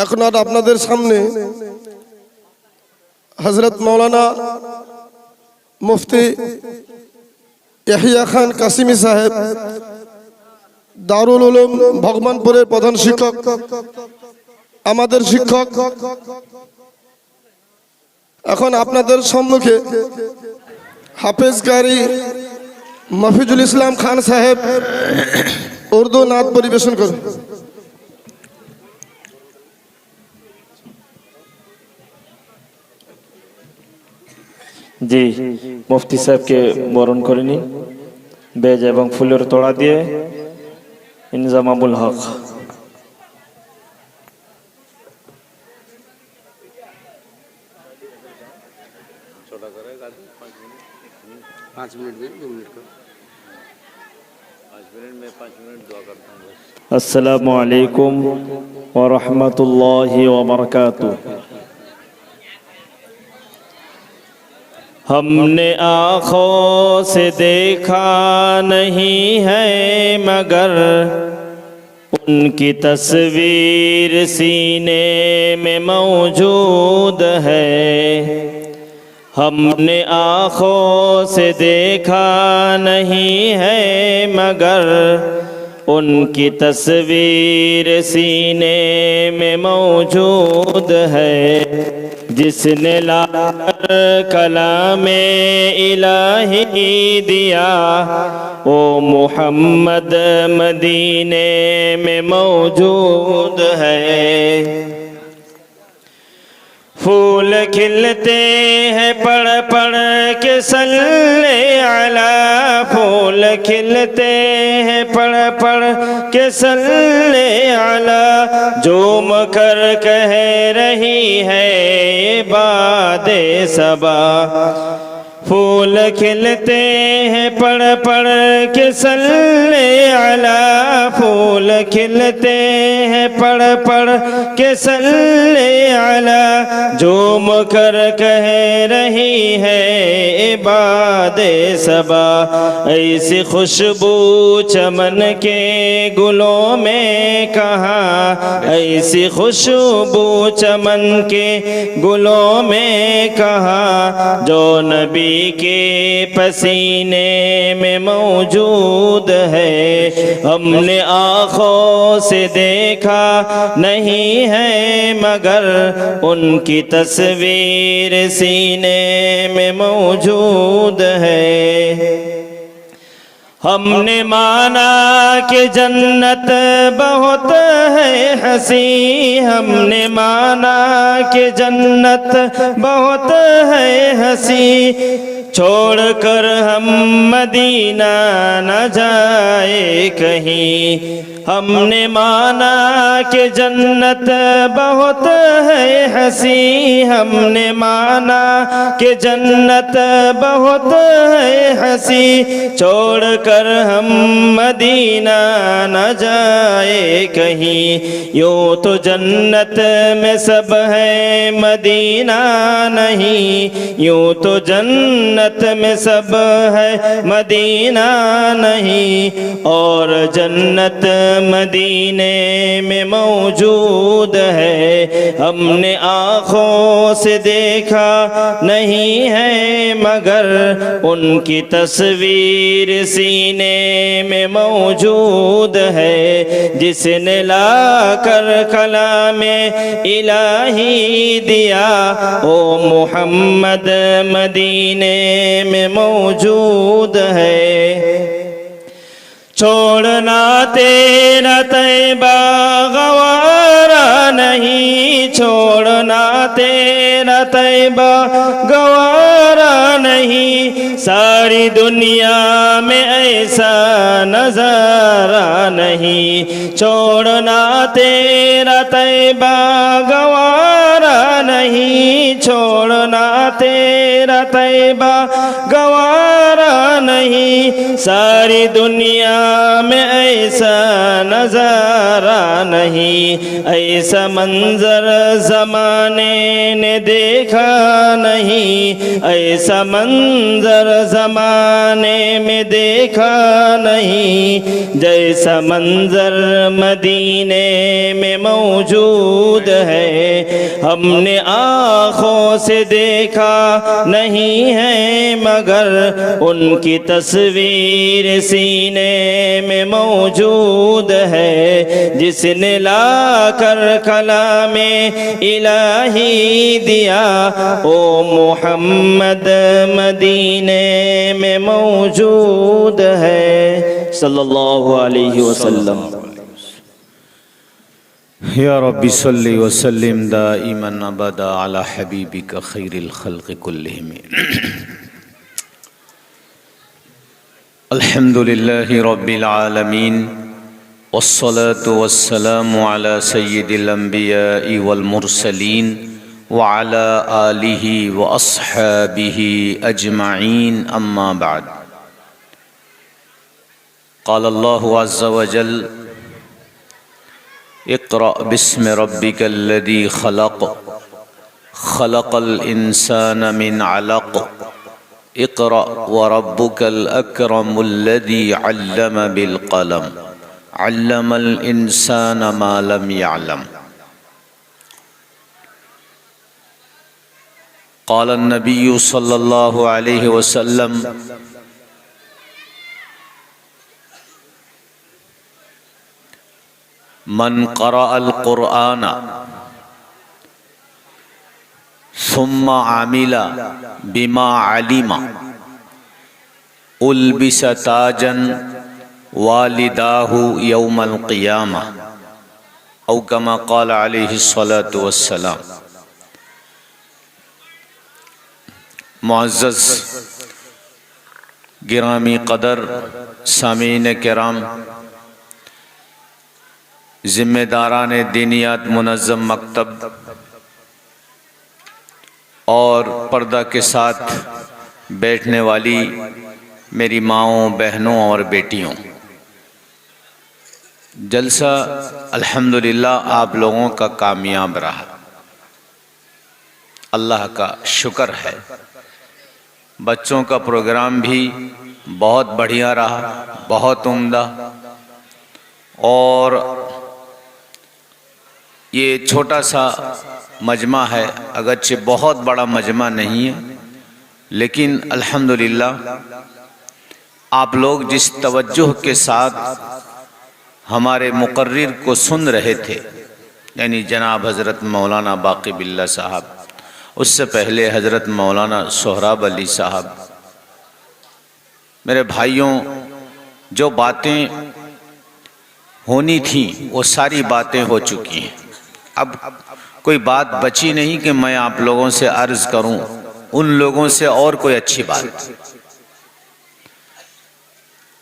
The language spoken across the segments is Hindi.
এখন আর আপনাদের সামনে হযরত মৌলানা মুফতি ইয়াহিয়া খান কাসিমি সাহেব দারুল উলুম ভগবানপুরের প্রধান শিক্ষক, আমাদের শিক্ষক, এখন আপনাদের সম্মুখে হাফেজ কারি মফিজুল ইসলাম খান সাহেব উর্দু নাত পরিবেশন করেন। जी मुफ्ती साहब के बरण করে নিন বেজ এবং ফুলের তোড়া দিয়ে ইনজামাবুল হক। अस्सलामु अलैकुम व रहमतुल्लाहि व बरकातुहू। हमने आँखों से देखा नहीं है मगर उनकी तस्वीर सीने में मौजूद है। हमने आँखों से देखा नहीं है मगर उनकी तस्वीर सीने में मौजूद है। जिसने लाकर कलामे इलाही दिया वो मोहम्मद मदीने में मौजूद है। फूल खिलते हैं पढ़ पढ़ के सल्ले अला, फूल खिलते हैं पढ़ पढ़ के सल्ले अला। झूम कर कह रही है बादे सबा, फूल खिलते हैं पढ़ पढ़ के सल्ले अला, फूल खिलते हैं पढ़ पढ़ के सल्ले अला। झूम कर कह रही है इबादे सबा। ऐसी खुशबू चमन के गुलों में कहाँ, ऐसी खुशबू चमन के गुलों में कहाँ, जो नबी के पसीने में मौजूद है। हमने आँखों से देखा नहीं है मगर उनकी तस्वीर सीने में मौजूद है। हमने माना कि जन्नत बहुत है हंसी, हमने माना कि जन्नत बहुत है हंसी। छोड़कर हम मदीना न जाए कहीं, हमने माना कि जन्नत बहुत है हंसी, हमने माना कि जन्नत बहुत है हंसी। छोड़कर हम मदीना न जाए कहीं, यूँ तो जन्नत में सब है मदीना नहीं, यूँ तो जन्नत में सब है मदीना नहीं। और जन्नत मदीने में मौजूद है। हमने आँखों से देखा नहीं है मगर उनकी तस्वीर सीने में मौजूद है। जिसने लाकर कलामे इलाही दिया ओ मोहम्मद मदीने में मौजूद है। छोड़ना तेरा तैबा गवारा नहीं, छोड़ना तेरा तैबा गवारा नहीं। सारी दुनिया में ऐसा नजारा नहीं, छोड़ना तेरा तैबा गवारा नहीं, छोड़ना तेरा तैबा गवारा नहीं। नहीं, सारी दुनिया में ऐसा नजारा नहीं, ऐसा मंजर जमाने ने देखा नहीं, ऐसा मंजर जमाने में देखा नहीं, जैसा मंजर मदीने में मौजूद है। हमने आँखों से देखा नहीं है मगर उनकी तस्वीर सीने में मौजूद है। जिसने लाकर कलामे इलाही दिया, ओ मोहम्मद मदीने में मौजूद है सल्लल्लाहु अलैहि वसल्लम। या रब्बी सल्लि व सल्लिम दाइमन अबदा अला हबीबिका खैरिल खल्क़ि कुल्लिहिम। अल्हम्दुलिल्लाहि रब्बिल आलमीन वस्सलातु वस्सलामु अला सय्यिदिल अंबियाइ वल मुरसलीन व अला आलिहि व अस्हाबिहि अजमईन, अम्मा बाद। क़ाल अल्लाहु अज़्ज़ा व जल इक़रा बिस्मि रब्बिकल्लज़ी खलक़, खलक़ल इंसान मिन अलक़, इक़रा व रब्बुकल अकरमुल्लज़ी अल्लम बिल क़लम, अल्लमल इंसान मा लम यअलम। क़ाल अन्नबिय्यु सल्लल्लाहु अलैहि वसल्लम मन क़रअल क़ुरआन सुम्मा आमिला बिमा अलिमा उल्बिस ताजन वालिदाहु यौमल क़ियामा, औ कमा क़ाल अलैहि सलातु वस्सलाम। मुअज़्ज़ज़ गिरामी क़दर सामीन किराम, ज़िम्मेदारान दीनियात मुनज़्ज़म मकतब और पर्दा के साथ बैठने वाली मेरी माँओं, बहनों और बेटियों, जलसा अल्हम्दुलिल्लाह आप लोगों का कामयाब रहा। अल्लाह का शुक्र है। बच्चों का प्रोग्राम भी बहुत बढ़िया रहा, बहुत उम्दा। और ये छोटा सा मजमा है, अगरचे बहुत बड़ा मजमा नहीं है, लेकिन अल्हम्दुलिल्लाह आप लोग जिस तवज्जुह के साथ हमारे मुकर्रिर को सुन रहे थे, यानी जनाब हज़रत मौलाना बाक़ी बिल्ला साहब, उससे पहले हज़रत मौलाना सोहराब अली साहब, मेरे भाइयों, जो बातें होनी थी वो सारी बातें हो चुकी हैं। अब कोई बात बची नहीं कि मैं आप लोगों से अर्ज़ करूं उन लोगों से और कोई अच्छी बात।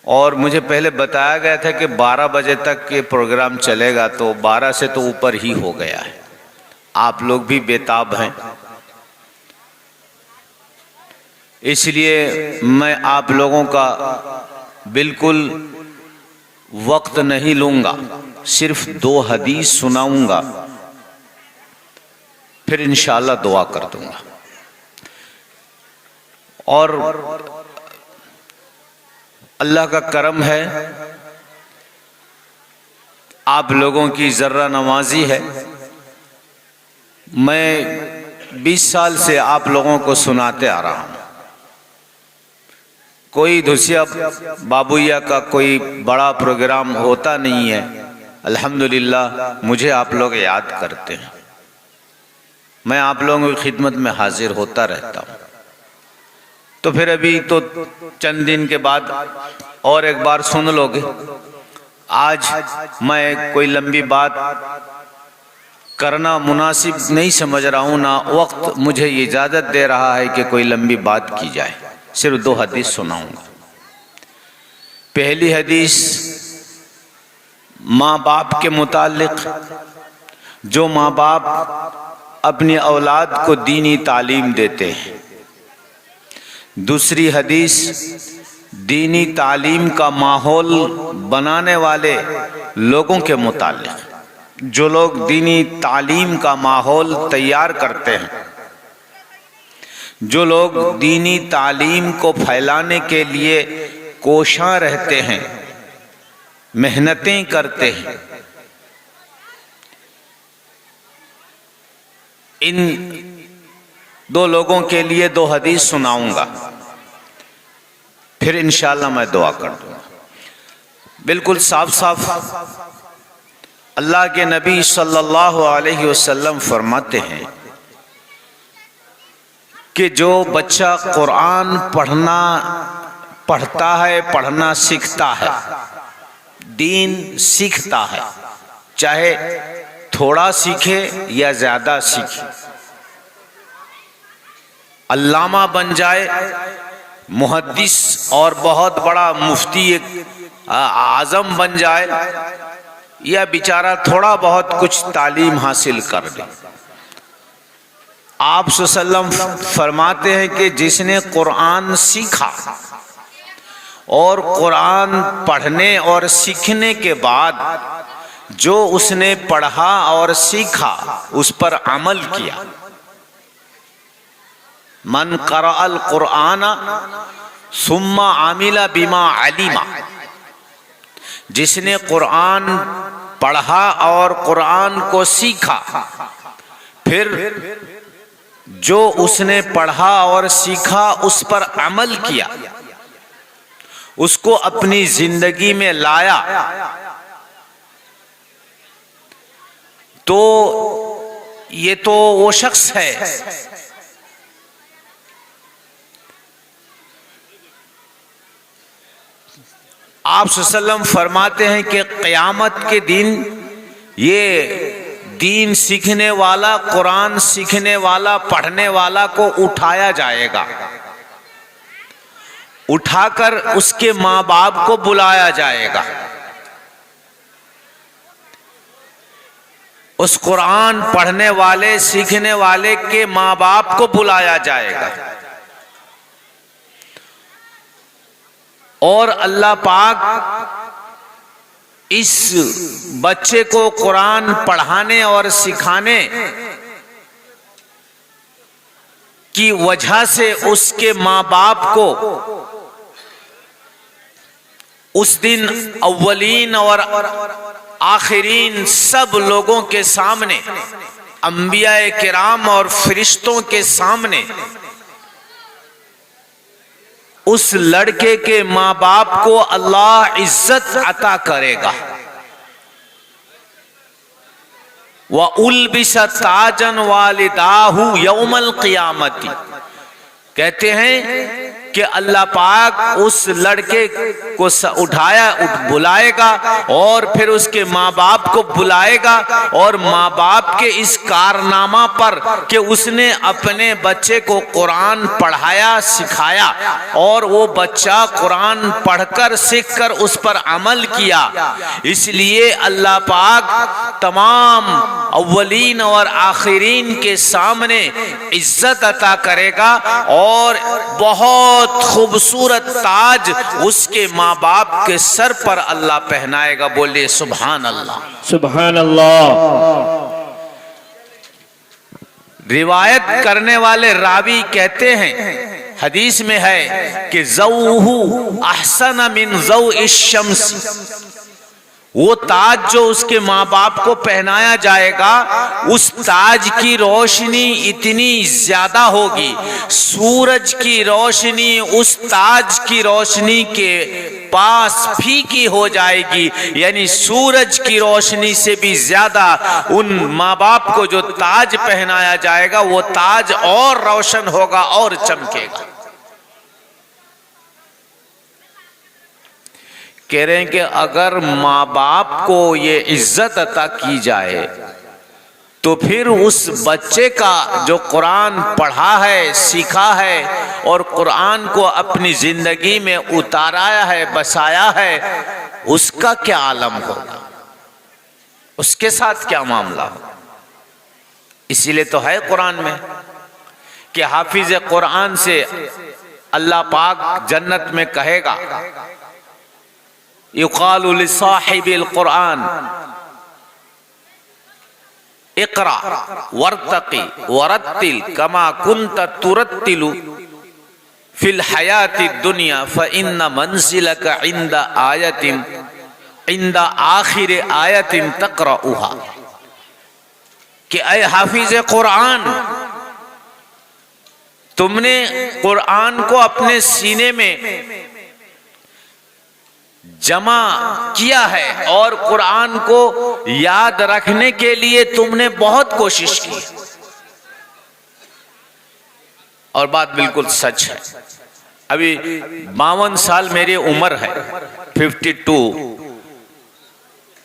और मुझे पहले बताया गया था कि 12 बजे तक के प्रोग्राम चलेगा, तो 12 से तो ऊपर ही हो गया है। आप लोग भी बेताब हैं, इसलिए मैं आप लोगों का बिल्कुल वक्त नहीं लूँगा, सिर्फ 2 हदीस सुनाऊँगा, फिर इंशाअल्लाह दुआ कर दूँगा। और अल्लाह का करम है, आप लोगों की ज़र्रा नवाजी है। मैं 20 साल से आप लोगों को सुनाते आ रहा हूँ। कोई धुसिया बाबुया का कोई बड़ा प्रोग्राम होता नहीं है, अल्हम्दुलिल्लाह मुझे आप लोग याद करते हैं। मैं आप लोगों की खिदमत में हाजिर होता रहता हूँ। तो फिर अभी तो चंद दिन के बाद और एक बार सुन लोगे। आज मैं कोई लंबी बात करना मुनासिब नहीं समझ रहा हूँ, ना वक्त मुझे इजाज़त दे रहा है कि कोई लंबी बात की जाए। सिर्फ 2 हदीस सुनाऊंगा। पहली हदीस माँ बाप के मुतालिक, जो माँ बाप अपनी औलाद को दीनी तालीम देते हैं। दूसरी हदीस दीनी तालीम का माहौल बनाने वाले लोगों के मुतालिक, जो लोग दीनी तालीम का माहौल तैयार करते हैं, जो लोग दीनी तालीम को फैलाने के लिए कोशां रहते हैं, मेहनतें करते हैं, इन दो लोगों के लिए दो हदीस सुनाऊंगा, फिर इंशाअल्लाह मैं दुआ कर दूंगा। बिल्कुल साफ साफ अल्लाह के नबी सल्लल्लाहु अलैहि वसल्लम फरमाते हैं कि जो बच्चा कुरान पढ़ता है, पढ़ना सीखता है, दीन सीखता है, चाहे थोड़ा सीखे या ज्यादा सीखे, अल्लामा बन जाए, मुहद्दिस और बहुत बड़ा मुफ्ती आजम बन जाए, या बेचारा थोड़ा बहुत कुछ तालीम हासिल कर ले, आप सल्लल्लाहु अलैहि वसल्लम फरमाते हैं कि जिसने कुरान सीखा और कुरान पढ़ने और सीखने के बाद जो उसने पढ़ा और सीखा उस पर अमल किया, मन क़रअल कुरान सुम्मा आमिला बिमा अलिमा, जिसने कुरान पढ़ा और कुरान को सीखा, फिर जो उसने पढ़ा और सीखा उस पर अमल किया, उसको अपनी जिंदगी में लाया, तो ये तो वो शख्स है आप सल्लल्लाहु अलैहि वसल्लम फरमाते हैं कि क़यामत के दिन ये दीन सीखने वाला, कुरान सीखने वाला, पढ़ने वाला को उठाया जाएगा, उठाकर उसके माँ बाप को बुलाया जाएगा, उस कुरान पढ़ने वाले, सीखने वाले के माँ बाप को बुलाया जाएगा, और अल्लाह पाक इस बच्चे को कुरान पढ़ाने और सिखाने की वजह से उसके माँ बाप को उस दिन अव्वलीन और आखिरीन सब लोगों के सामने, अंबिया किराम और फरिश्तों के सामने उस लड़के के माँ बाप को अल्लाह इज्जत अता करेगा। व उल्बिसा ताजन वालिदाहु यौमल क़ियामती, कहते हैं कि अल्लाह पाक उस लड़के को बुलाएगा और फिर उसके माँ बाप को बुलाएगा, और माँ बाप के इस कारनामा पर कि उसने अपने बच्चे को कुरान पढ़ाया, सिखाया, और वो बच्चा कुरान पढ़कर सीखकर उस पर अमल किया, इसलिए अल्लाह पाक तमाम अव्वलीन और आखिरीन के सामने इज्जत अता करेगा और बहुत खूबसूरत ताज उसके माँ बाप के सर पर अल्लाह पहनाएगा। बोलिए सुभान अल्लाह, सुभान अल्लाह। रिवायत करने वाले रावी कहते हैं, हदीस में है कि ज़ौहु अहसन मिन ज़ौइ शम्स, वो ताज जो उसके माँ बाप को पहनाया जाएगा, उस ताज की रोशनी इतनी ज्यादा होगी, सूरज की रोशनी उस ताज की रोशनी के पास फीकी हो जाएगी, यानी सूरज की रोशनी से भी ज्यादा उन माँ बाप को जो ताज पहनाया जाएगा वो ताज और रोशन होगा और चमकेगा। कह रहे हैं कि अगर माँ बाप को ये इज्जत अता की जाए तो फिर उस बच्चे का जो कुरान पढ़ा है, सीखा है और कुरान को अपनी जिंदगी में उताराया है, बसाया है, उसका क्या आलम होगा, उसके साथ क्या मामला होगा। इसीलिए तो है कुरान में कि हाफिज कुरान से अल्लाह पाक जन्नत में कहेगा, युक़ालु लिसाहिबिल कुरान इक़रा वर्तक़ी वरत्तिल कमा कुन्त तुरत्तिलु फिल हयाति दुनिया फ़इन्न मंज़िलक इंदा आखिर आयतिन तक़रउहा। कि ऐ हाफिज़ कुरान, तुमने कुरान को अपने सीने में जमा किया है और कुरान को याद रखने के लिए तुमने बहुत कोशिश की, और बात बिल्कुल सच है। अभी 52 साल मेरी उम्र है, 52,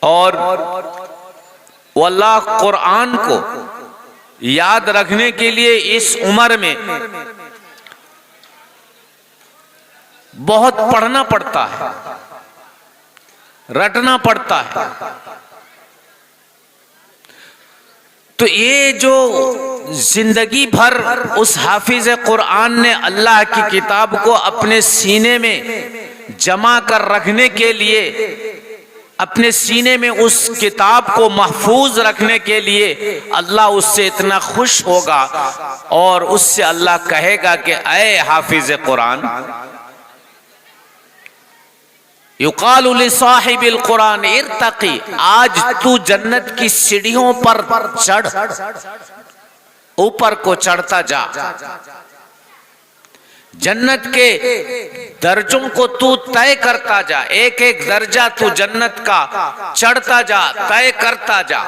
और अल्लाह कुरान को याद रखने के लिए इस उम्र में बहुत पढ़ना पड़ता है, रटना पड़ता है। तो ये जो जिंदगी भर उस हाफिज कुरान ने अल्लाह की किताब को अपने सीने में जमा कर रखने के लिए, अपने सीने में उस किताब को महफूज रखने के लिए अल्लाह उससे इतना खुश होगा, और उससे अल्लाह कहेगा कि ऐ हाफिज कुरान, युक़ालु लिसाहिबिल कुरान इर्तक़ी, आज तू जन्नत की सीढ़ियों पर चढ़, ऊपर को चढ़ता जा, जन्नत के दर्जों को तू तय करता जा, एक एक दर्जा तू जन्नत का चढ़ता जा, तय करता जा।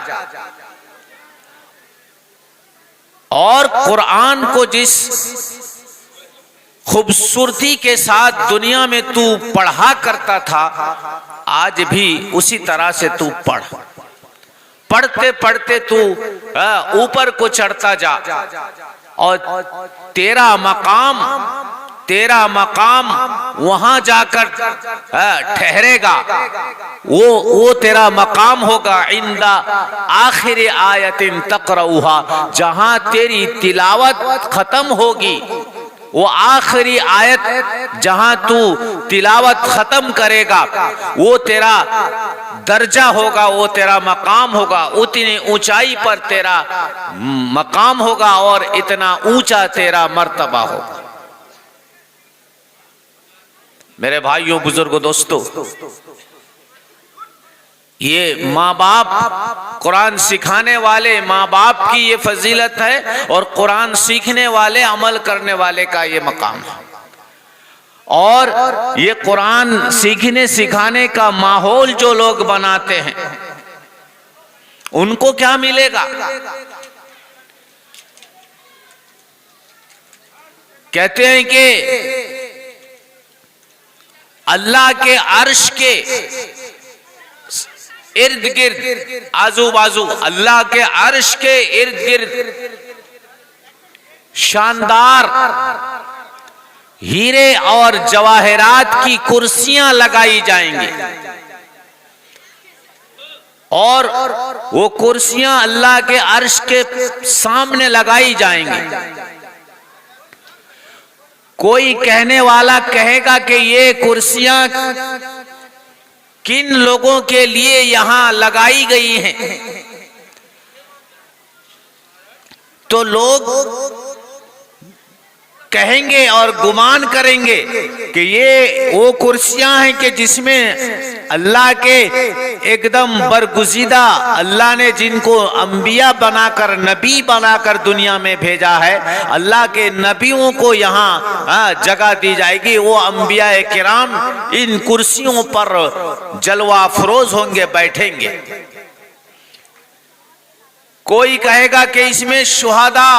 और कुरान को जिस खूबसूरती के साथ दुनिया में तू पढ़ा करता था, आज भी उसी तरह से तू पढ़, पढ़ते पढ़ते तू ऊपर को चढ़ता जा, और तेरा मकाम वहां जाकर ठहरेगा, वो तेरा मकाम होगा इंदा आखिर आयतिन तक़रउहा, जहां तेरी तिलावत खत्म होगी, वो आखिरी आयत जहां तू तिलावत खत्म करेगा, वो तेरा दर्जा होगा, वो तेरा मकाम होगा, उतनी ऊंचाई पर तेरा मकाम होगा और इतना ऊंचा तेरा मर्तबा होगा। मेरे भाइयों, बुजुर्गों, दोस्तों, ये माँ बाप, कुरान सिखाने वाले माँ बाप की ये फजीलत है, और कुरान सीखने वाले, अमल करने वाले का ये मकाम है। और ये कुरान सीखने सिखाने का माहौल जो लोग बनाते हैं, उनको क्या मिलेगा? कहते हैं कि अल्लाह के अर्श के इर्द गिर्द, आजू बाजू, अल्लाह के अर्श के इर्द गिर्द शानदार हीरे और जवाहरात की कुर्सियां लगाई जाएंगी, और वो कुर्सियां अल्लाह के अर्श के सामने लगाई जाएंगी। कोई कहने वाला कहेगा कि ये कुर्सियां किन लोगों के लिए यहां लगाई गई हैं, तो लोग कहेंगे और गुमान करेंगे कि ये वो कुर्सियां हैं कि जिसमें अल्लाह के एकदम बरगुज़ीदा, अल्लाह ने जिनको अंबिया बनाकर, नबी बनाकर दुनिया में भेजा है, अल्लाह के नबियों को यहाँ जगह दी जाएगी। वो अंबिया किराम इन कुर्सियों पर जलवा अफरोज होंगे, बैठेंगे। कोई कहेगा कि इसमें शुहदा,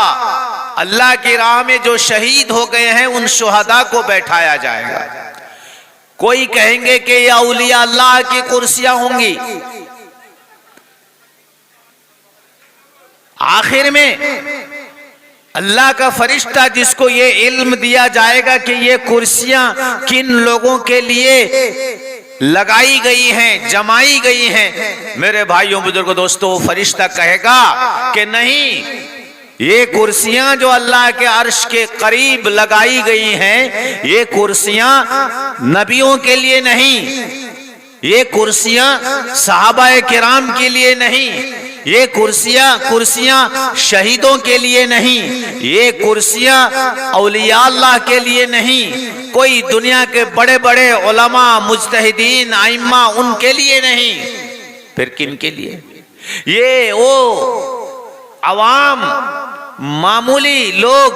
अल्लाह की राह में जो शहीद हो गए हैं, उन शुहदा को बैठाया जाएगा। कोई कहेंगे कि ये औलिया अल्लाह की कुर्सियां होंगी। आखिर में अल्लाह का फरिश्ता जिसको ये इल्म दिया जाएगा कि ये कुर्सियां किन लोगों के लिए लगाई गई हैं, जमाई गई हैं, मेरे भाइयों, बुजुर्गों, दोस्तों, फरिश्ता कहेगा कि नहीं, ये कुर्सियां जो अल्लाह के अर्श के करीब लगाई गई हैं, ये कुर्सियां नबियों के लिए नहीं, ये कुर्सियां सहाबाए किराम के लिए नहीं, ये कुर्सियां शहीदों के लिए नहीं, ये कुर्सियां औलिया अल्लाह के लिए नहीं, कोई दुनिया के बड़े बड़े उलमा मुज्तहिदीन आइम्मा उनके लिए नहीं, फिर किन के लिए? ये वो अवाम मामूली लोग,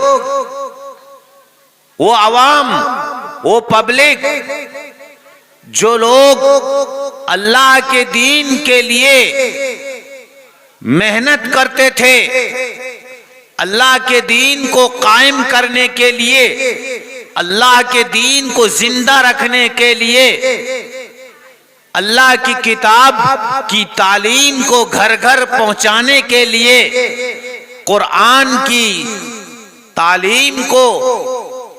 वो अवाम, वो पब्लिक जो लोग अल्लाह के दीन के लिए मेहनत करते थे, अल्लाह के दीन को कायम करने के लिए, अल्लाह के दीन को जिंदा रखने के लिए, अल्लाह की किताब की तालीम को घर घर पहुंचाने के लिए, कुरान की तालीम को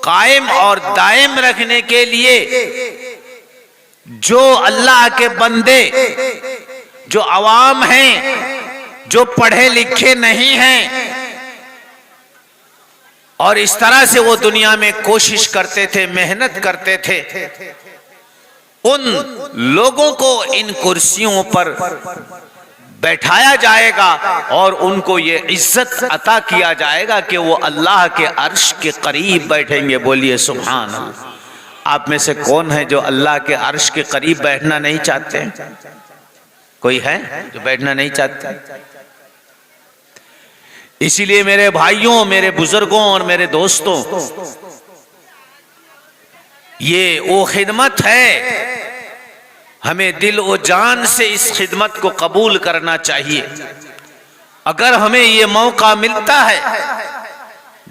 कायम और दायम रखने के लिए जो अल्लाह के बंदे, जो अवाम हैं, जो पढ़े लिखे नहीं हैं, और इस तरह से वो दुनिया में कोशिश करते थे, मेहनत करते थे, उन लोगों को इन कुर्सियों पर बैठाया जाएगा और उनको ये इज्जत अता किया जाएगा कि वो अल्लाह के अर्श के करीब बैठेंगे। बोलिए सुभान अल्लाह। आप में से कौन है जो अल्लाह के अर्श के करीब बैठना नहीं चाहते? कोई है जो बैठना नहीं चाहते? इसीलिए मेरे भाइयों, मेरे बुजुर्गों और मेरे दोस्तों, ये वो खिदमत है, हमें दिल और जान से इस खिदमत को कबूल करना चाहिए। अगर हमें ये मौका मिलता है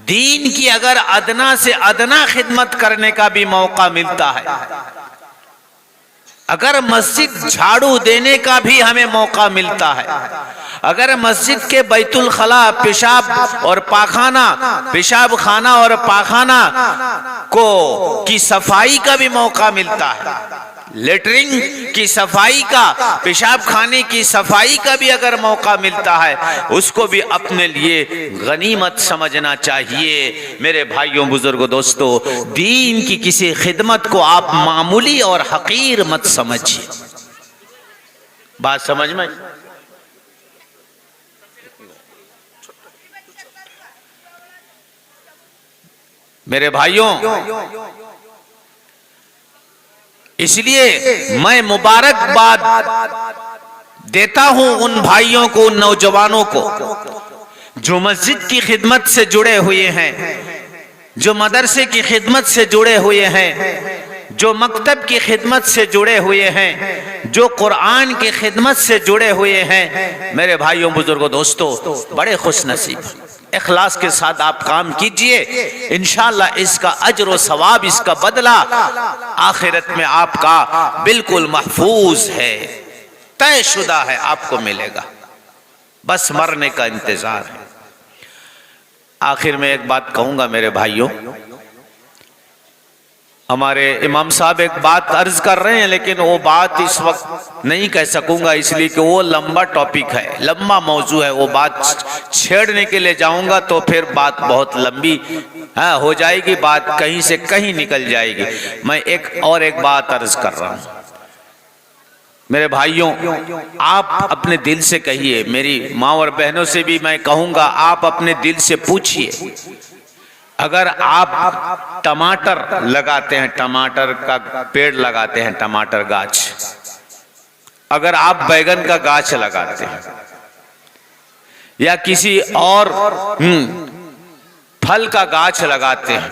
दीन की, अगर अदना से अदना खिदमत करने का भी मौका मिलता है, अगर मस्जिद झाड़ू देने का भी हमें मौका मिलता है, अगर मस्जिद के बैतुल खला पेशाब और पाखाना, पेशाब खाना और पाखाना को की सफाई का भी मौका मिलता है, लेटरिन की सफाई का, पेशाब खाने की सफाई का भी अगर मौका मिलता है, उसको भी अपने लिए गनीमत समझना चाहिए। मेरे भाइयों, बुजुर्गों, दोस्तों, दीन की किसी खिदमत को आप मामूली और हकीर मत समझिए। बात समझ में? मेरे भाइयों, इसलिए मैं मुबारकबाद देता हूं उन भाइयों को, उन नौजवानों को जो मस्जिद की खिदमत से जुड़े हुए हैं, जो मदरसे की खिदमत से जुड़े हुए हैं, जो मकतब की खिदमत से जुड़े हुए हैं, जो कुरान की खिदमत से जुड़े हुए हैं। मेरे भाइयों, बुजुर्गों, दोस्तों, बड़े खुश नसीब। इखलास के साथ आप काम कीजिए, इंशाअल्लाह इसका अज्र और सवाब, इसका बदला आखिरत में आपका बिल्कुल महफूज है, तयशुदा है, आपको मिलेगा। बस मरने का इंतजार है। आखिर में एक बात कहूंगा मेरे भाइयों, हमारे इमाम साहब एक बात अर्ज कर रहे हैं, लेकिन वो बात इस वक्त नहीं कह सकूंगा, इसलिए कि वो लंबा टॉपिक है, लंबा मौजू है। वो बात छेड़ने के लिए जाऊंगा तो फिर बात बहुत लंबी हो जाएगी, बात कहीं से कहीं निकल जाएगी। मैं एक बात अर्ज कर रहा हूं मेरे भाइयों, आप अपने दिल से कहिए। मेरी माँ और बहनों से भी मैं कहूंगा, आप अपने दिल से पूछिए, अगर आप टमाटर लगाते हैं, टमाटर का पेड़ लगाते हैं, टमाटर गाछ, अगर आप बैगन का गाछ लगाते हैं या किसी और फल का गाछ लगाते हैं,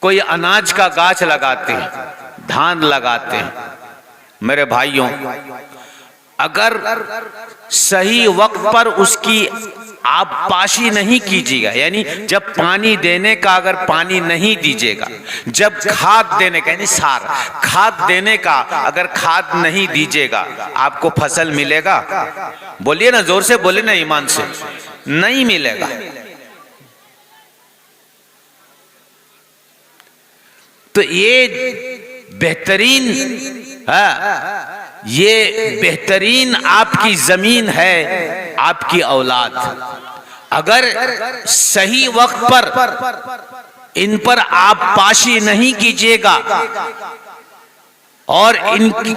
कोई अनाज का गाछ लगाते हैं, धान लगाते हैं, मेरे भाइयों, अगर सही वक्त पर उसकी आप पाशी नहीं कीजिएगा, यानी जब पानी देने का अगर पानी नहीं दीजिएगा, जब खाद देने का यानी सार खाद देने का अगर खाद नहीं दीजिएगा, आपको फसल मिलेगा? बोलिए ना, जोर से बोले ना, ईमान से। नहीं मिलेगा। तो ये बेहतरीन ये बेहतरीन आपकी जमीन है, आपकी औलाद। अगर सही वक्त पर इन पर आप पाशी नहीं कीजिएगा और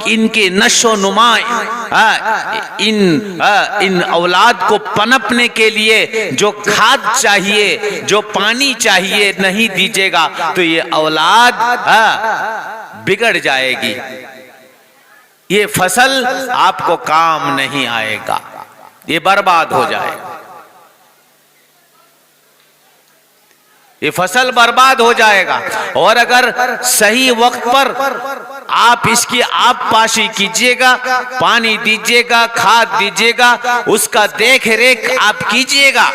इनके नशो नुमा इन औलाद को पनपने के लिए जो खाद चाहिए, जो पानी चाहिए नहीं दीजिएगा तो ये औलाद बिगड़ जाएगी, ये फसल आपको काम नहीं आएगा, ये बर्बाद हो जाएगा, ये फसल बर्बाद हो जाएगा। और अगर सही वक्त पर आप इसकी आप पाशी कीजिएगा, पानी दीजिएगा, खाद दीजिएगा, उसका देख रेख आप कीजिएगा,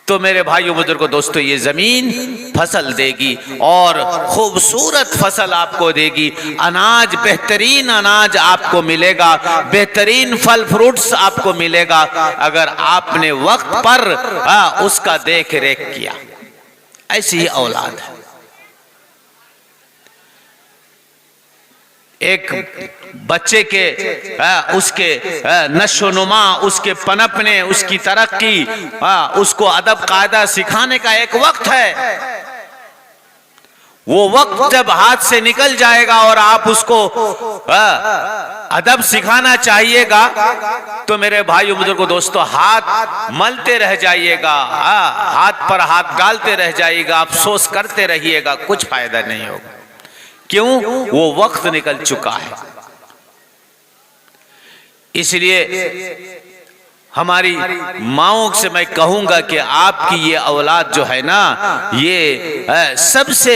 तो मेरे भाइयों बुजुर्गों दोस्तों ये जमीन फसल देगी और खूबसूरत फसल आपको देगी। अनाज, बेहतरीन अनाज आपको मिलेगा, बेहतरीन फल फ्रूट्स आपको मिलेगा अगर आपने वक्त पर उसका देख रेख किया। ऐसी ही औलाद है। एक बच्चे के उसके नशोनुमा, उसके पनपने, उसकी तरक्की, उसको अदब कायदा सिखाने का एक वक्त है। वो वक्त जब हाथ से निकल जाएगा और आप उसको अदब सिखाना चाहिएगा तो मेरे भाइयों बुजुर्गों दोस्तों हाथ मलते रह जाइएगा, हाथ पर हाथ डालते रह जाइएगा, अफसोस करते रहिएगा, कुछ फायदा नहीं होगा। क्यों? वो वक्त निकल चुका है। इसलिए हमारी माओं से मैं कहूंगा कि आपकी ये औलाद जो है ना, ये सबसे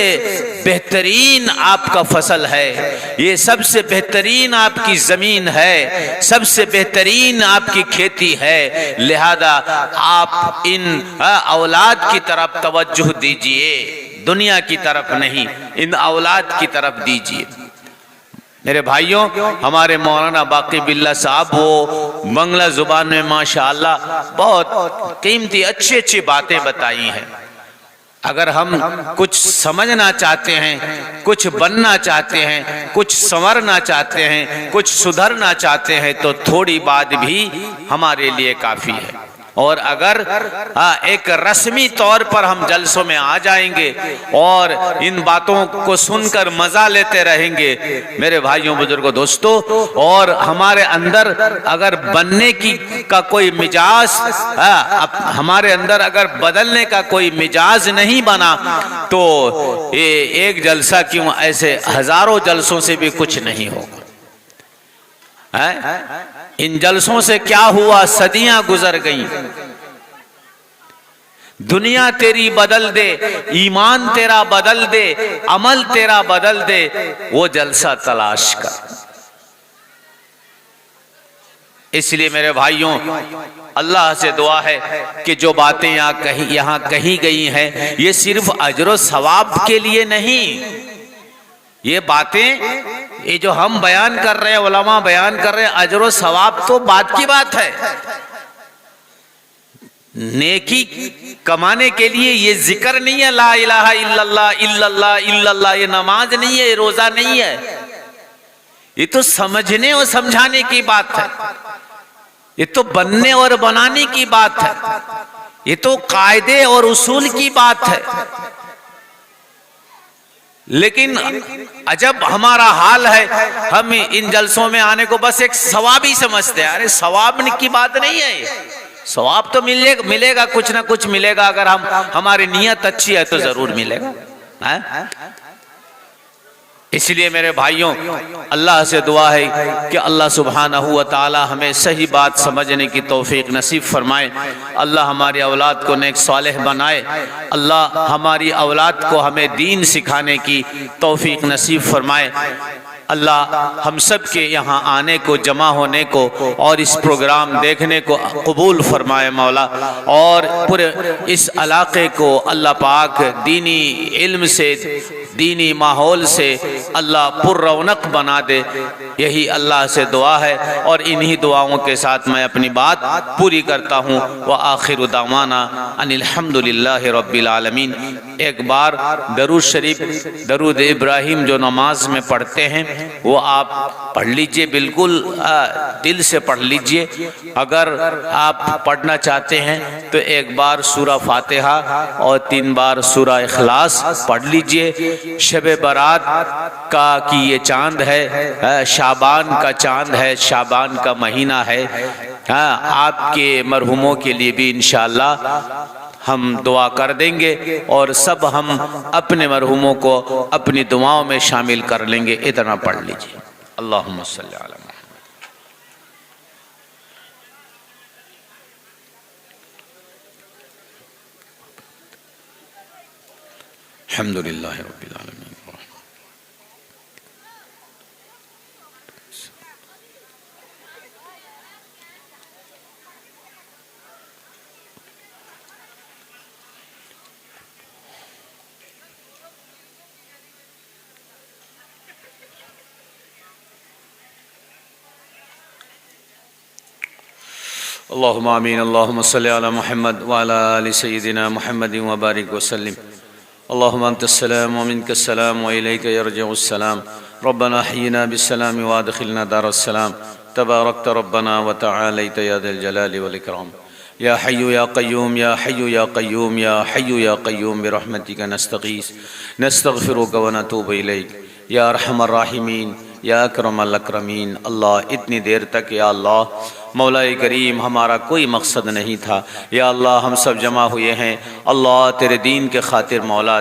बेहतरीन आपका फसल है, ये सबसे बेहतरीन आपकी जमीन है, सबसे बेहतरीन आपकी खेती है। लिहाजा आप इन औलाद की तरफ तवज्जो दीजिए, दुनिया की तरफ नहीं, इन औलाद की तरफ दीजिए। मेरे भाइयों, हमारे मौलाना बाकी बिल्ला साहब वो बंगला जुबान में माशाअल्लाह बहुत कीमती अच्छी अच्छी बातें बताई हैं। अगर हम कुछ समझना चाहते हैं, कुछ बनना चाहते हैं, कुछ संवरना चाहते हैं, कुछ सुधरना चाहते हैं तो थोड़ी बात भी हमारे लिए काफी है। और अगर एक रस्मी तौर पर हम जलसों में आ जाएंगे और इन बातों को सुनकर मजा लेते रहेंगे मेरे भाइयों बुजुर्गों दोस्तों, और हमारे अंदर अगर बनने की का कोई मिजाज, हमारे अंदर अगर बदलने का कोई मिजाज नहीं बना तो ये एक जलसा क्यों ऐसे हजारों जलसों से भी कुछ नहीं होगा। इन जलसों से क्या हुआ? सदियां गुजर गईं। दुनिया तेरी बदल दे, ईमान तेरा बदल दे, अमल तेरा बदल दे, वो जलसा तलाश कर। इसलिए मेरे भाइयों, अल्लाह से दुआ है कि जो बातें यहाँ कही गई हैं ये सिर्फ अजर सवाब के लिए नहीं, ये बातें ये जो हम बयान कर रहे हैं, उलमा बयान कर रहे हैं, अजर सवाब तो बात की बात है। नेकी कमाने के लिए ये जिक्र नहीं है, ला इलाहा इल्लल्लाह इल्लल्लाह इल्लल्लाह, ये नमाज नहीं है, ये रोजा नहीं है, ये तो समझने और समझाने की बात है, ये तो बनने और बनाने की बात है, ये तो कायदे और उसूल की बात है। लेकिन अजब हमारा हाल है, हम इन जलसों में आने को बस एक सवाब ही समझते हैं। अरे सवाब की बात नहीं है, सवाब तो मिलेगा, कुछ ना कुछ मिलेगा, अगर हमारी नीयत अच्छी है तो जरूर मिलेगा। इसलिए मेरे भाइयों, अल्लाह से दुआ है कि अल्लाह सुब्हानहू व तआला हमें सही बात समझने की तौफीक नसीब फरमाए। अल्लाह हमारी औलाद को नेक सालेह बनाए। अल्लाह हमारी औलाद को हमें दीन सिखाने की तौफीक नसीब फरमाए। अल्लाह हम सब के यहाँ आने को, जमा होने को और इस प्रोग्राम देखने को कबूल फरमाए मौला, और पूरे इस इलाके को अल्लाह पाक दीनी इल्म से, दीनी माहौल से अल्लाह पुररौनक बना दे। यही अल्लाह से दुआ है और इन्हीं दुआओं के साथ मैं अपनी बात पूरी करता हूँ। व आखिर दावाना अनिल हम्दुलिल्लाहि रब्बिल आलमीन। एक बार दरूद शरीफ, दरूद इब्राहिम जो नमाज में पढ़ते हैं हैं वो आप पढ़ लीजिए, बिल्कुल दिल से पढ़ लीजिए। अगर आप पढ़ना चाहते हैं तो एक बार सूरा फातिहा और 3 बार सूरा इखलास पढ़ लीजिए। शब बारात का कि ये चांद है, शाबान का चांद है, शाबान का महीना है। आपके मरहुमों के लिए भी इंशाअल्लाह हम दुआ कर देंगे और सब हम अपने मरहुमों को अपनी दुआओं में शामिल कर लेंगे। इतना पढ़ लीजिए। अल्लाहुम्मा सल्ली अला मुहम्मद। अल्हम्दुलिल्लाहि रब्बिल आलमीन। अल्लाहुम्मा आमीन। अल्लाहुम्मा सल्ली अला मुहम्मद व अला आलि सय्यिदिना मुहम्मदिन व बारिक व सल्लिम। अल्लाहुम्मा अंतस्सलाम व मिनकस्सलाम व इलैका यरजिउस्सलाम। रब्बना हय्यिना बिस्सलाम व अदखिलना दारस्सलाम। तबारकत रब्बना व तआलैत या ज़ल जलालि वल इकराम। या हय्यु या क़य्यूम या हय्यु या क़य्यूम या हय्यु या क़य्यूम बिरहमतिका नस्तगीस नस्तगफिरुका व नतूबु इलैक या अरहमर राहिमीन या अकरमल अकरमीन। अल्लाह इतनी देर तक या अल्लाह मौलाए करीम हमारा कोई मकसद नहीं था या अल्लाह, हम सब जमा हुए हैं अल्लाह तेरे दीन के खातिर मौला,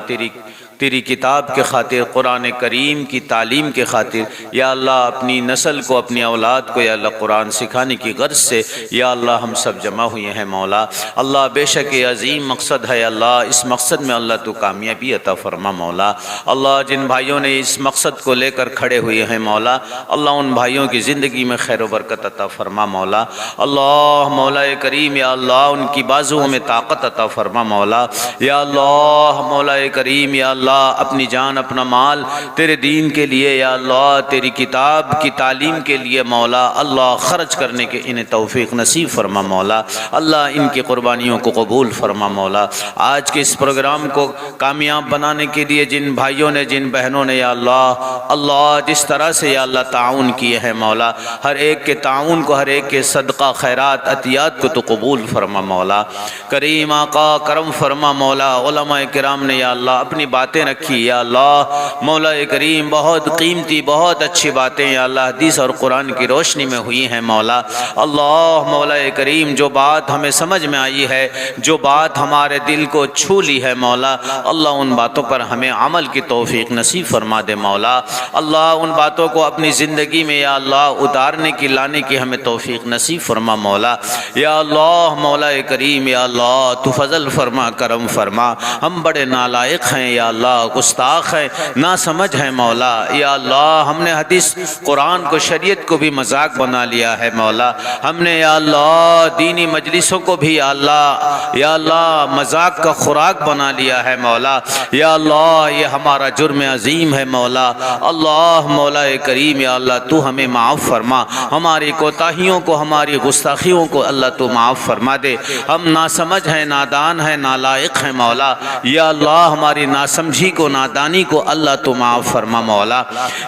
तेरी किताब के खातिर, कुरान करीम की तालीम के खातिर या अल्लाह, अपनी नस्ल को अपनी औलाद को या अल्लाह कुरान सिखाने की गर्ज से या अल्लाह हम सब जमा हुए हैं मौला। अल्लाह बेशक ये अजीम मकसद है अल्लाह, इस मकसद में अल्लाह तो कामयाबी अता फरमा मौला। अल्लाह जिन भाइयों ने इस मकसद को लेकर खड़े हुए हैं मौला, अल्लाह उन भाइयों की ज़िंदगी में खैर व बरकत अता फरमा मौला। अल्लाह मौला करीम या अल्लाह उनकी बाजुओं में ताकत अता फरमा मौला। या अल्लाह मौला करीम या अल्लाह अपनी जान अपना माल तेरे दीन के लिए या अल्लाह, तेरी किताब की तालीम के लिए मौला, अल्लाह खर्च करने के इन्हें तौफीक नसीब फरमा मौला। अल्लाह इनकी कुर्बानियों को कबूल फरमा मौला। आज के इस प्रोग्राम को कामयाब बनाने के लिए जिन भाइयों ने जिन बहनों ने या अल्लाह जिस तरह से या अल्लाह ताउन किए हैं मौला, हर एक के ताउन को, हर एक के सदका खैरात अतियात को तो कबूल फरमा मौला। करीम आका करम फरमा मौला। उलमा किराम ने या अल्लाह अपनी बातें रखी या अल्लाह मौला करीम, बहुत कीमती बहुत अच्छी बातें या अल्लाह हदीस और कुरान की रोशनी में हुई हैं मौला। अल्लाह मौला करीम जो बात हमें समझ में आई है, जो बात हमारे दिल को छू ली है मौला, अल्लाह उन बातों पर हमें अमल की तौफीक नसीब फरमा दे मौला। अल्लाह उन बातों को अपनी ज़िंदगी में या अल्लाह उतारने की लाने की हमें तौफीक नसीब फरमा मौला। या अल्लाह मौला करीम या अल्लाह तू फजल फरमा करम फरमा। हम बड़े नालायक हैं या अल्लाह, गुस्ताख है, ना समझ है मौला। या अल्लाह हमने हदीस कुरान को शरीयत को भी मजाक बना लिया है मौला। हमने या अल्लाह दीनी मजलिसों को भी या अल्लाह मजाक का खुराक बना लिया है मौला। या अल्लाह ये हमारा जुर्म अजीम है मौला। अल्लाह मौला करीम या अल्लाह तू हमें माफ़ फरमा, हमारी कोताहियों को हमारी गुस्ताखियों को अल्लाह तू माफ़ फरमा दे। हम नासमझ हैं, नादान हैं, नालायक हैं मौला। या अल्लाह हमारी नासमझी को, नादानी को अल्लाह तो माफ़ फरमा मौला।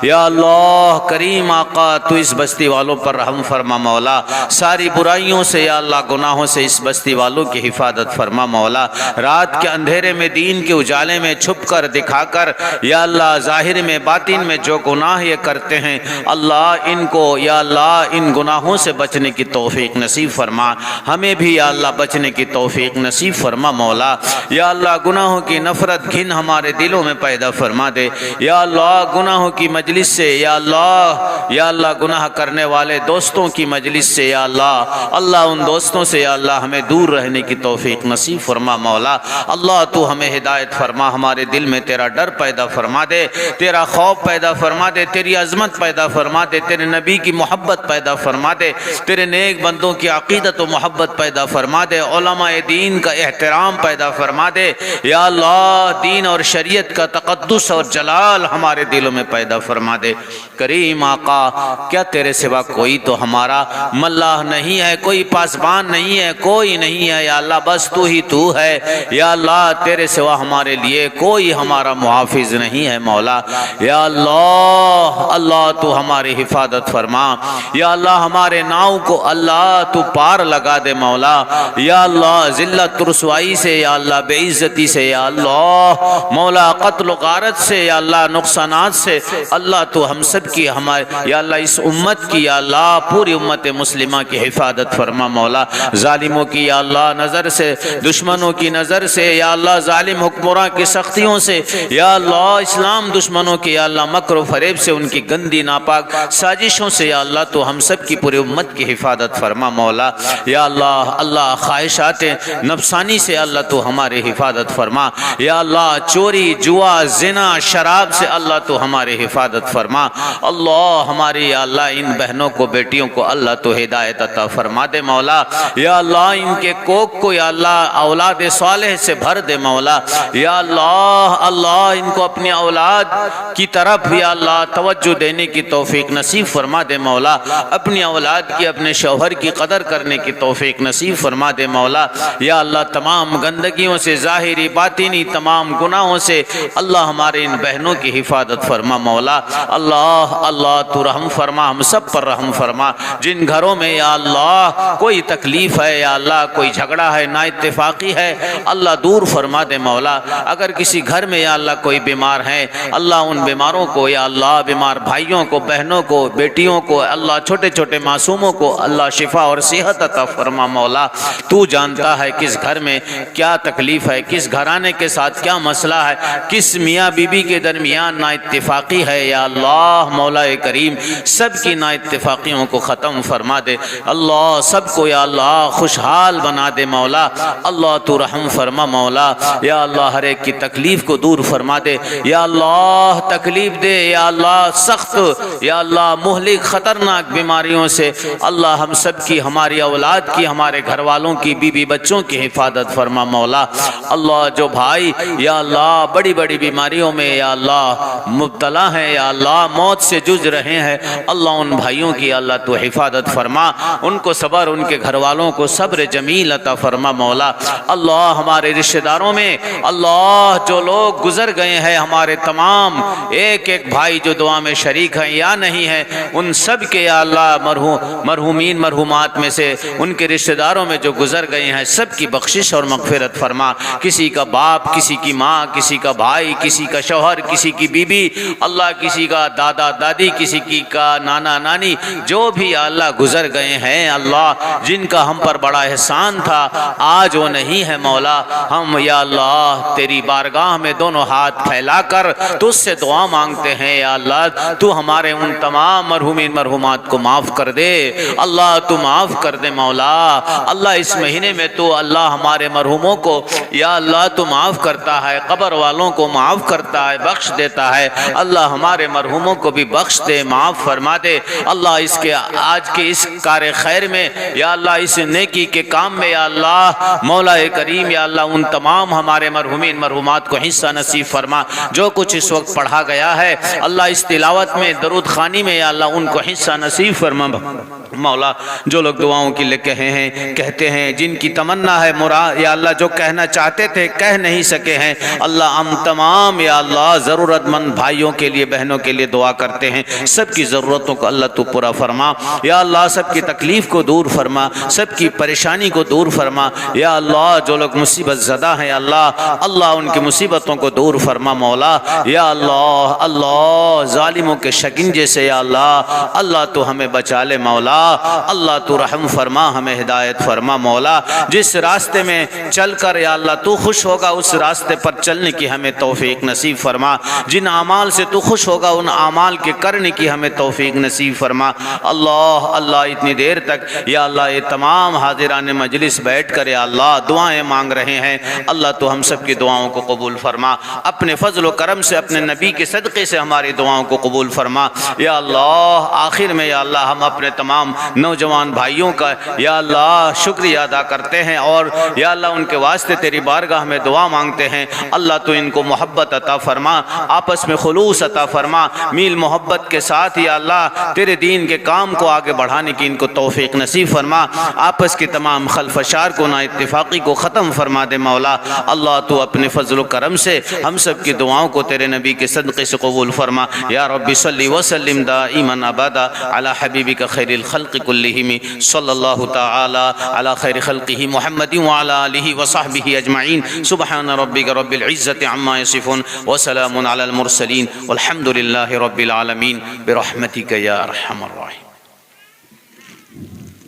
या अल्लाह करीम आका तू इस बस्ती वालों पर रहम फरमा मौला। सारी बुराइयों से या अल्लाह गुनाहों से इस बस्ती वालों की हिफाजत फरमा मौला। रात के अंधेरे में दीन के उजाले में छुप कर दिखाकर या अल्लाह ज़ाहिर में बातिन में जो गुनाह ये करते हैं अल्लाह, इनको या अल्लाह इन गुनाहों से बचने की तौफीक नसीब फरमा। हमें भी या अल्लाह बचने की तौफीक नसीब फरमा मौला। या अल्लाह गुनाहों की नफरत घिन हमारे दिलों में पैदा फरमा दे। या अल्लाह गुनाहों की मजलिस से या अल्लाह गुनाह करने वाले दोस्तों की मजलिस से या अल्लाह उन दोस्तों से या अल्लाह हमें दूर रहने की तौफीक नसीब फरमा मौला। अल्लाह तू हमें हिदायत फरमा, हमारे दिल में तेरा डर पैदा फरमा दे, तेरा खौफ पैदा फरमा दे, तेरी अजमत पैदा फरमा दे, तेरे नबी की मोहब्बत पैदा फरमा दे, तेरे नेक बंदों की अकीदत व मोहब्बत पैदा फरमा दे, उलमा दीन का एहतराम पैदा फरमा दे। या अल्लाह दीन और शरीयत शरीयत का तक़द्दुस और जलाल हमारे दिलों में पैदा फरमा दे। करीम आका, क्या तेरे सिवा कोई तो हमारा मल्लाह नहीं है, कोई पासबान नहीं है, कोई नहीं है या अल्लाह, बस तू ही तू है या अल्लाह। तेरे सिवा हमारे लिए कोई हमारा मुहाफिज नहीं है मौला। या अल्लाह, अल्लाह तू हमारी हिफाजत फरमा। या अल्लाह हमारे नाव को अल्लाह तू पार लगा दे मौला। या अल्लाह जिल्लत रुसवाई से, या अल्लाह बेइज्जती से, या अल्लाह मौला कत्ल गारत से, या अल्लाह नुकसानात से, अल्लाह तू हम सब की, हमारे या अल्लाह इस उम्मत की, या अल्लाह पूरी उम्मत मुस्लिमा की हिफाजत फरमा मौला। जालिमों की या अल्लाह नज़र से, दुश्मनों की नज़र से, या अल्लाह जालिम हुक्मरां की सख्तियों से, या अल्लाह इस्लाम दुश्मनों की या अल्लाह मकर फरेब से, उनकी गंदी नापाक साजिशों से, या अल्लाह तो हम सब की पूरी उम्मत की हिफाजत फरमा मौला। या अल्लाह, अल्लाह ख्वाहिशात नफसानी से अल्लाह तो हमारी हिफाजत फरमा। या अल्लाह चोरी, जुआ, जिना, शराब से अल्लाह तो हमारी हिफाजत फरमा। अल्लाह हमारी या अल्लाह इन बहनों को, बेटियों को अल्लाह तो हिदायत अता फरमा दे मौला। या अल्लाह इनके कोक को या अल्लाह औलाद सालेह से भर दे मौला। या अल्लाह, अल्लाह इनको अपनी औलाद की तरफ या अल्लाह तवज्जो देने की तौफीक नसीब फरमा दे मौला। अपनी औलाद की, अपने शौहर की कदर करने की तौफीक नसीब फरमा दे मौला। या अल्लाह तमाम गंदगियों से, ज़ाहिरी बातिनी तमाम गुनाहों से अल्लाह हमारे इन बहनों की हिफाजत फरमा मौला। अल्लाह, अल्लाह तू रहम फरमा, हम सब पर रहम फरमा। जिन घरों में या अल्लाह कोई तकलीफ है, या अल्लाह कोई झगड़ा है, ना इत्तेफाकी है, अल्लाह दूर फरमा दे मौला। अगर किसी घर में या अल्लाह कोई बीमार है, अल्लाह उन बीमारों को या अल्लाह, बीमार भाइयों को, बहनों को, बेटियों को, अल्लाह छोटे छोटे मासूमों को अल्लाह शिफा और सेहत अता फरमा मौला। तू जानता है किस घर में क्या तकलीफ है, किस घराने के साथ क्या मसला है, किस मियाँ बीबी के दरमियान ना इत्तेफाकी है। या अल्लाह मौला करीम सब की ना इत्तेफाकियों को ख़त्म फरमा दे अल्लाह, सबको या अल्लाह खुशहाल बना दे मौला। अल्लाह तू रहम फरमा मौला। या अल्लाह हर एक की तकलीफ़ को दूर फरमा दे। या अल्लाह तकलीफ़ दे या अल्लाह सख्त या अल्लाह मुहलिक ख़तरनाक बीमारियों से अल्लाह हम सब की, हमारी औलाद की, हमारे घर वालों की, बीबी बच्चों की हिफाजत फरमा मौला। अल्लाह जो भाई या अल्लाह बड़ी बड़ी बीमारियों में या अल्लाह मुब्तला हैं, या अल्लाह मौत से जूझ रहे हैं, अल्लाह उन भाइयों की अल्लाह तो हिफाजत फरमा, उनको सब्र, उनके घर वालों को सब्र जमील अता फरमा मौला। अल्लाह हमारे रिश्तेदारों में अल्लाह जो लोग गुजर गए हैं, हमारे तमाम एक एक भाई जो दुआ में शरीक हैं या नहीं हैं, उन सब के या अल्लाह मरहूमीन मरहूमात में से उनके रिश्तेदारों में जो गुजर गए हैं, सब की बख्शिश और मगफिरत फरमा। किसी का बाप, किसी की माँ, किसी का भाई, किसी का शौहर, किसी की बीबी, अल्लाह किसी का दादा दादी, किसी की का नाना नानी, जो भी अल्लाह गुजर गए हैं, अल्लाह जिनका हम पर बड़ा एहसान था, आज वो नहीं है मौला। हम या अल्लाह तेरी बारगाह में दोनों हाथ फैलाकर तुझसे दुआ मांगते हैं। या अल्लाह तू हमारे उन तमाम मरहूमीन मरहूमात को माफ़ कर दे अल्लाह, तू माफ़ कर दे मौला। अल्लाह इस महीने में तू अल्लाह हमारे मरहूमों को या अल्लाह तू माफ़ करता है, कब्र वालों को माफ़ करता है, बख्श देता है। अल्लाह हमारे मरहूमों को भी बख्श दे, माफ़ फरमा दे अल्लाह। इसके आज के इस कार्य खैर में या अल्लाह, इस नेकी के काम में या अल्लाह मौला करीम या अल्लाह उन तमाम हमारे मरहूमीन मरहूमात को हिस्सा नसीब फरमा। जो कुछ इस वक्त पढ़ा गया है अल्लाह, इस तिलावत में, दरूद खानी में या अल्लाह उनको हिस्सा नसीब फरमा मौला। जो लोग दुआओं के लिए कहे हैं, कहते हैं, जिनकी तमन्ना है मुराद या अल्लाह, जो कहना चाहते थे कह नहीं सके हैं, अल्लाह हम तमाम या अल्लाह ज़रूरतमंद भाइयों के लिए, बहनों के लिए दुआ करते हैं। सबकी ज़रूरतों को अल्लाह तू पूरा फरमा या अल्लाह, सबकी तकलीफ़ को दूर फरमा, सबकी परेशानी को दूर फरमा या अल्लाह। जो लोग मुसीबत ज़दा हैं अल्लाह, अल्लाह उनकी मुसीबतों को दूर फरमा मौला। या अल्लाह, अल्लाह ज़ालिमों के शिकंजे से या अल्लाह, अल्लाह तो हमें बचा ले मौला। अल्लाह तू रहम फरमा, हमें हिदायत फरमा मौला। जिस रास्ते में चल कर या अल्लाह तू खुश होगा, उस रास्ते पर चलने की हमें तौफीक नसीब फरमा। जिन आमाल से तू खुश होगा, उन आमाल के करने की हमें तौफीक नसीब फरमा। अल्लाह, अल्लाह इतनी देर तक या अल्लाह ये तमाम हाजिरान मजलिस बैठ कर या अल्लाह दुआएं मांग रहे हैं, अल्लाह तो हम सब की दुआओं को कबूल फरमा। अपने फजल व करम से, अपने नबी के सदक़े से हमारी दुआओं को कबूल फरमा या अल्लाह। आखिर में या अल्लाह हम अपने तमाम नौजवान भाइयों का या अल्लाह शुक्रिया अदा करते हैं और या अल्लाह उनके वास्ते तेरी बारगाह में दुआ मांगते हैं। अल्लाह तो इनको मोहब्बत अता फरमा, आपस में खुलूस अता फरमा, मील मोहब्बत के साथ या अल्लाह तेरे दीन के काम को आगे बढ़ाने की इनको तौफीक नसीब फरमा। आपस के तमाम खलफशार को ना इत्तिफाकी को ख़त्म फरमा दे मौला। अल्लाह तू अपने फजल करम से हम सब की दुआओं को तेरे नबी के सदक़े से कबूल फरमा। या रब्बी सल्ली वसल्लिम दाइमन अबदा अला हबीबिका खैरिल खल्क़ि कुल्लिहिम सल्लल्लाहु तआला अला खैरि खल्क़िही मुहम्मदिन व अला आलिहि व सहबिही अजमईन। सुब्हान रब्बिका रब्बिल इज़्ज़ति अम्मा यसिफून व सलामुन अलल मुरसलीन वल्हम्दुलिल्लाहि रब्बिल आलमीन बिरहमतिका या अरहमर राहिमीन।